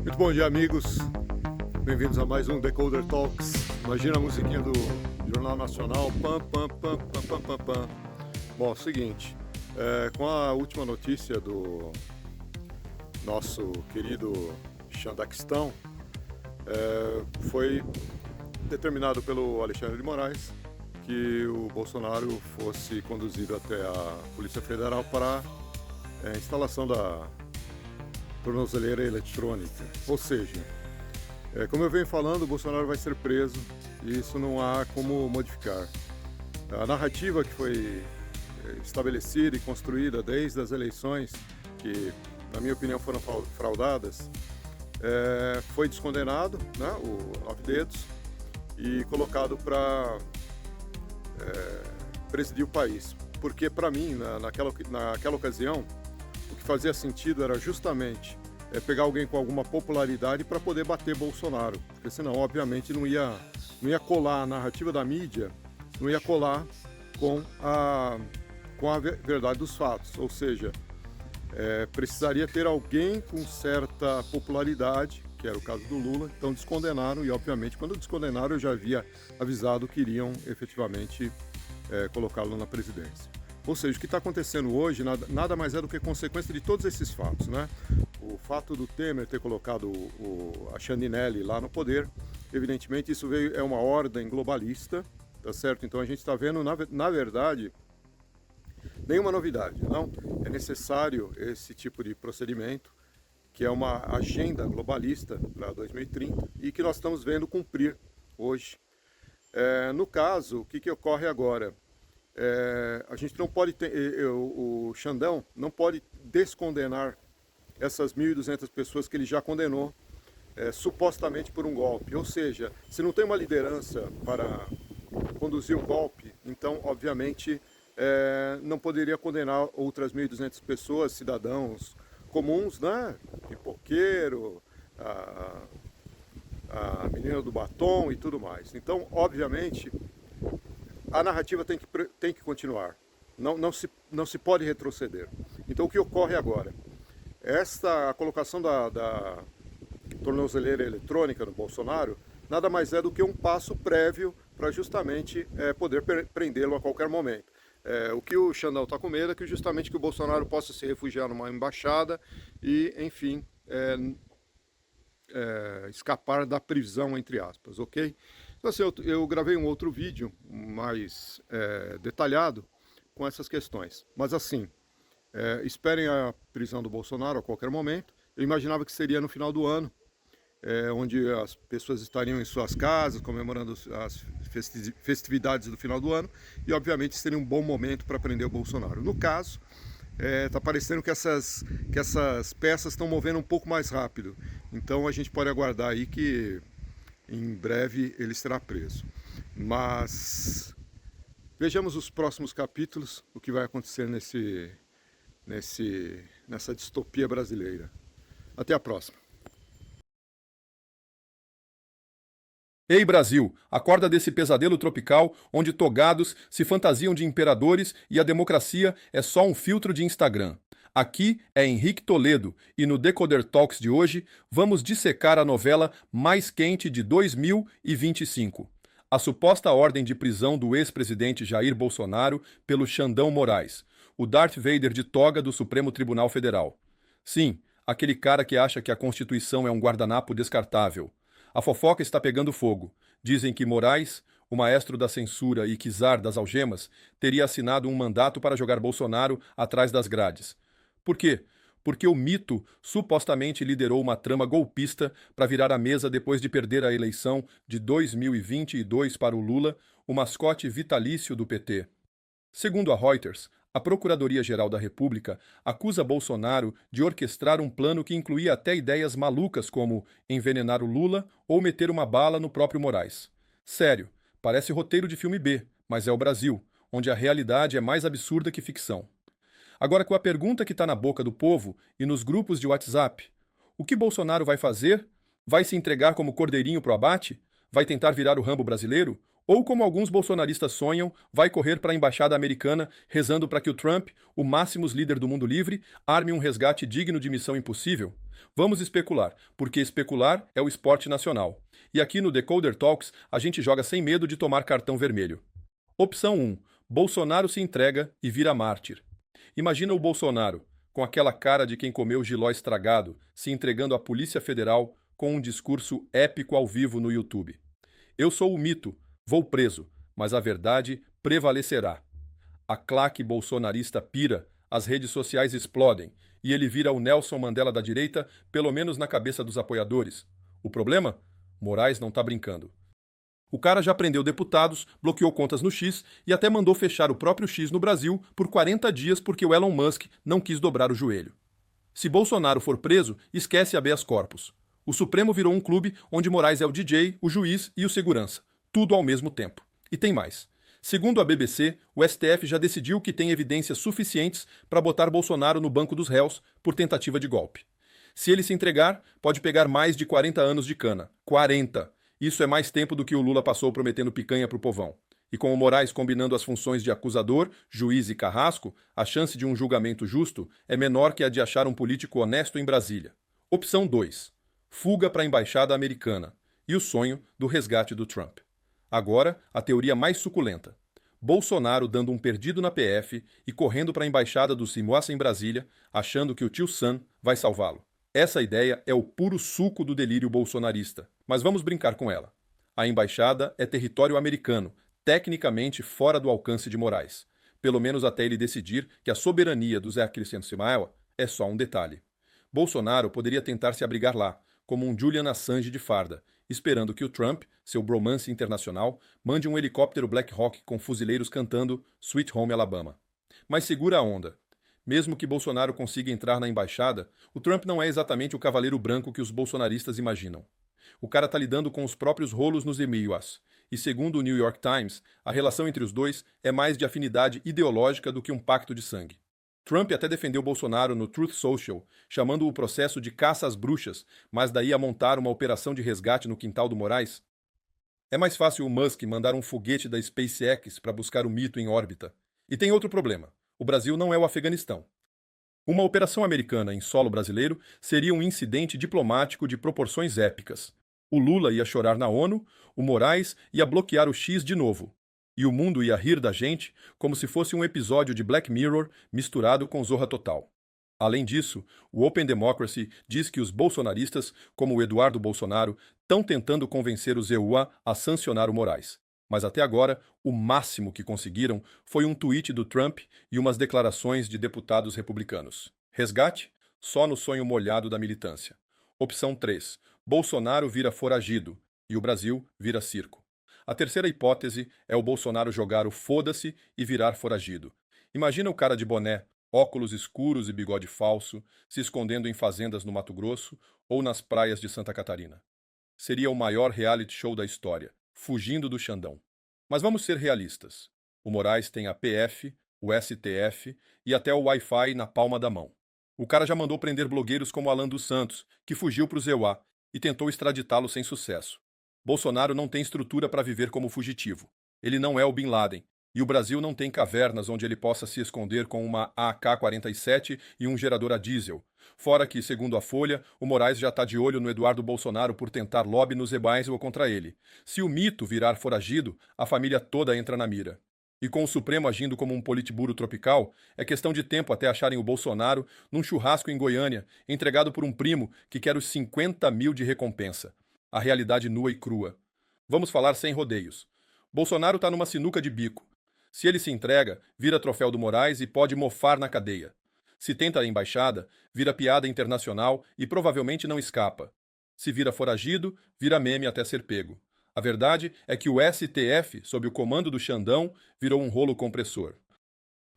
Muito bom dia, amigos. Bem-vindos a mais um Decoder Talks. Imagina a musiquinha do Jornal Nacional. Pam, pam, pam, pam, pam, pam, pam. Bom, é o seguinte, com a última notícia do nosso querido Xandaquistão, foi determinado pelo Alexandre de Moraes que o Bolsonaro fosse conduzido até a Polícia Federal para a instalação da tornozeleira eletrônica. Ou seja, como eu venho falando, o Bolsonaro vai ser preso e isso não há como modificar. A narrativa que foi estabelecida e construída desde as eleições, que na minha opinião foram fraudadas, foi descondenado, né, o Nove Dedos, e colocado para presidir o país. Porque para mim, naquela ocasião, o que fazia sentido era justamente pegar alguém com alguma popularidade para poder bater Bolsonaro, porque senão, obviamente, não ia colar a narrativa da mídia, não ia colar com a verdade dos fatos, ou seja, precisaria ter alguém com certa popularidade, que era o caso do Lula. Então descondenaram e, obviamente, quando descondenaram, eu já havia avisado que iriam efetivamente colocá-lo na presidência. Ou seja, o que está acontecendo hoje nada mais é do que consequência de todos esses fatos, né? O fato do Temer ter colocado a Chandinelli lá no poder, evidentemente isso é uma ordem globalista, tá certo? Então a gente está vendo, na verdade, nenhuma novidade, não? É necessário esse tipo de procedimento, que é uma agenda globalista para 2030 e que nós estamos vendo cumprir hoje. No caso, o que ocorre agora? A gente não pode o Xandão não pode descondenar essas 1.200 pessoas que ele já condenou supostamente por um golpe. Ou seja, se não tem uma liderança para conduzir o golpe, então obviamente não poderia condenar outras 1.200 pessoas, cidadãos comuns, né? Pipoqueiro, a menina do batom e tudo mais. Então, obviamente, a narrativa tem que continuar, não se pode retroceder. Então o que ocorre agora? A colocação da tornozeleira eletrônica no Bolsonaro nada mais é do que um passo prévio para justamente poder prendê-lo a qualquer momento. O que o Xandão está com medo é que justamente que o Bolsonaro possa se refugiar numa embaixada e, enfim, escapar da prisão, entre aspas, ok? Então, assim, eu gravei um outro vídeo mais detalhado com essas questões. Mas assim, esperem a prisão do Bolsonaro a qualquer momento. Eu imaginava que seria no final do ano, onde as pessoas estariam em suas casas, comemorando as festividades do final do ano, e obviamente seria um bom momento para prender o Bolsonaro. No caso, está parecendo que essas peças estão movendo um pouco mais rápido. Então a gente pode aguardar aí que em breve ele será preso. Mas vejamos os próximos capítulos, o que vai acontecer nessa distopia brasileira. Até a próxima. Ei Brasil, acorda desse pesadelo tropical onde togados se fantasiam de imperadores e a democracia é só um filtro de Instagram. Aqui é Henrique Toledo e no Decoder Talks de hoje vamos dissecar a novela mais quente de 2025. A suposta ordem de prisão do ex-presidente Jair Bolsonaro pelo Xandão Moraes, o Darth Vader de toga do Supremo Tribunal Federal. Sim, aquele cara que acha que a Constituição é um guardanapo descartável. A fofoca está pegando fogo. Dizem que Moraes, o maestro da censura e czar das algemas, teria assinado um mandato para jogar Bolsonaro atrás das grades. Por quê? Porque o mito supostamente liderou uma trama golpista para virar a mesa depois de perder a eleição de 2022 para o Lula, o mascote vitalício do PT. Segundo a Reuters, a Procuradoria-Geral da República acusa Bolsonaro de orquestrar um plano que incluía até ideias malucas como envenenar o Lula ou meter uma bala no próprio Moraes. Sério, parece roteiro de filme B, mas é o Brasil, onde a realidade é mais absurda que ficção. Agora, com a pergunta que está na boca do povo e nos grupos de WhatsApp, o que Bolsonaro vai fazer? Vai se entregar como cordeirinho pro abate? Vai tentar virar o Rambo brasileiro? Ou, como alguns bolsonaristas sonham, vai correr para a embaixada americana rezando para que o Trump, o máximo líder do mundo livre, arme um resgate digno de Missão Impossível? Vamos especular, porque especular é o esporte nacional. E aqui no Decoder Talks a gente joga sem medo de tomar cartão vermelho. Opção 1. Bolsonaro se entrega e vira mártir. Imagina o Bolsonaro, com aquela cara de quem comeu jiló estragado, se entregando à Polícia Federal com um discurso épico ao vivo no YouTube. Eu sou o mito, vou preso, mas a verdade prevalecerá. A claque bolsonarista pira, as redes sociais explodem, e ele vira o Nelson Mandela da direita, pelo menos na cabeça dos apoiadores. O problema? Moraes não tá brincando. O cara já prendeu deputados, bloqueou contas no X e até mandou fechar o próprio X no Brasil por 40 dias porque o Elon Musk não quis dobrar o joelho. Se Bolsonaro for preso, esquece habeas corpus. O Supremo virou um clube onde Moraes é o DJ, o juiz e o segurança. Tudo ao mesmo tempo. E tem mais. Segundo a BBC, o STF já decidiu que tem evidências suficientes para botar Bolsonaro no banco dos réus por tentativa de golpe. Se ele se entregar, pode pegar mais de 40 anos de cana. 40! Isso é mais tempo do que o Lula passou prometendo picanha pro povão. E com o Moraes combinando as funções de acusador, juiz e carrasco, a chance de um julgamento justo é menor que a de achar um político honesto em Brasília. Opção 2. Fuga para a embaixada americana. E o sonho do resgate do Trump. Agora, a teoria mais suculenta. Bolsonaro dando um perdido na PF e correndo para a embaixada do Simuaça em Brasília, achando que o tio Sam vai salvá-lo. Essa ideia é o puro suco do delírio bolsonarista, mas vamos brincar com ela. A embaixada é território americano, tecnicamente fora do alcance de Moraes, pelo menos até ele decidir que a soberania do Zé Cristiano Cimaela é só um detalhe. Bolsonaro poderia tentar se abrigar lá, como um Julian Assange de farda, esperando que o Trump, seu bromance internacional, mande um helicóptero Black Hawk com fuzileiros cantando Sweet Home Alabama. Mas segura a onda. Mesmo que Bolsonaro consiga entrar na embaixada, o Trump não é exatamente o cavaleiro branco que os bolsonaristas imaginam. O cara tá lidando com os próprios rolos nos e-mails. E segundo o New York Times, a relação entre os dois é mais de afinidade ideológica do que um pacto de sangue. Trump até defendeu Bolsonaro no Truth Social, chamando o processo de caça às bruxas, mas daí a montar uma operação de resgate no quintal do Moraes? É mais fácil o Musk mandar um foguete da SpaceX para buscar o mito em órbita. E tem outro problema. O Brasil não é o Afeganistão. Uma operação americana em solo brasileiro seria um incidente diplomático de proporções épicas. O Lula ia chorar na ONU, o Moraes ia bloquear o X de novo. E o mundo ia rir da gente como se fosse um episódio de Black Mirror misturado com Zorra Total. Além disso, o Open Democracy diz que os bolsonaristas, como o Eduardo Bolsonaro, estão tentando convencer o ZEUA a sancionar o Moraes. Mas até agora, o máximo que conseguiram foi um tweet do Trump e umas declarações de deputados republicanos. Resgate? Só no sonho molhado da militância. Opção 3. Bolsonaro vira foragido e o Brasil vira circo. A terceira hipótese é o Bolsonaro jogar o foda-se e virar foragido. Imagina o cara de boné, óculos escuros e bigode falso, se escondendo em fazendas no Mato Grosso ou nas praias de Santa Catarina. Seria o maior reality show da história, fugindo do Xandão. Mas vamos ser realistas. O Moraes tem a PF, o STF e até o Wi-Fi na palma da mão. O cara já mandou prender blogueiros como Alan dos Santos, que fugiu para o ZEUA e tentou extraditá-lo sem sucesso. Bolsonaro não tem estrutura para viver como fugitivo. Ele não é o Bin Laden. E o Brasil não tem cavernas onde ele possa se esconder com uma AK-47 e um gerador a diesel. Fora que, segundo a Folha, o Moraes já está de olho no Eduardo Bolsonaro por tentar lobby nos rebais ou contra ele. Se o mito virar foragido, a família toda entra na mira. E com o Supremo agindo como um politburo tropical, é questão de tempo até acharem o Bolsonaro num churrasco em Goiânia, entregado por um primo que quer os 50 mil de recompensa. A realidade nua e crua. Vamos falar sem rodeios. Bolsonaro está numa sinuca de bico. Se ele se entrega, vira troféu do Moraes e pode mofar na cadeia. Se tenta a embaixada, vira piada internacional e provavelmente não escapa. Se vira foragido, vira meme até ser pego. A verdade é que o STF, sob o comando do Xandão, virou um rolo compressor.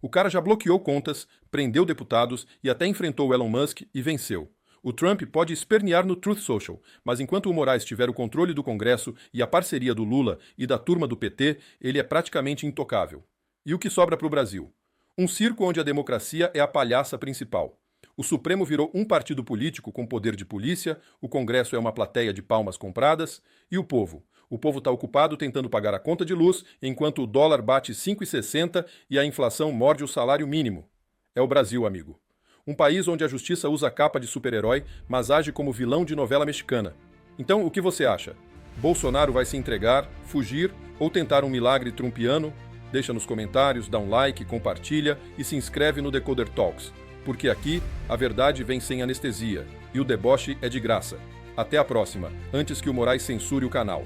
O cara já bloqueou contas, prendeu deputados e até enfrentou o Elon Musk e venceu. O Trump pode espernear no Truth Social, mas enquanto o Moraes tiver o controle do Congresso e a parceria do Lula e da turma do PT, ele é praticamente intocável. E o que sobra para o Brasil? Um circo onde a democracia é a palhaça principal. O Supremo virou um partido político com poder de polícia, o Congresso é uma plateia de palmas compradas, e o povo? O povo está ocupado tentando pagar a conta de luz, enquanto o dólar bate 5,60 e a inflação morde o salário mínimo. É o Brasil, amigo. Um país onde a justiça usa a capa de super-herói, mas age como vilão de novela mexicana. Então, o que você acha? Bolsonaro vai se entregar, fugir ou tentar um milagre trumpiano? Deixa nos comentários, dá um like, compartilha e se inscreve no Decoder Talks, porque aqui a verdade vem sem anestesia e o deboche é de graça. Até a próxima, antes que o Moraes censure o canal.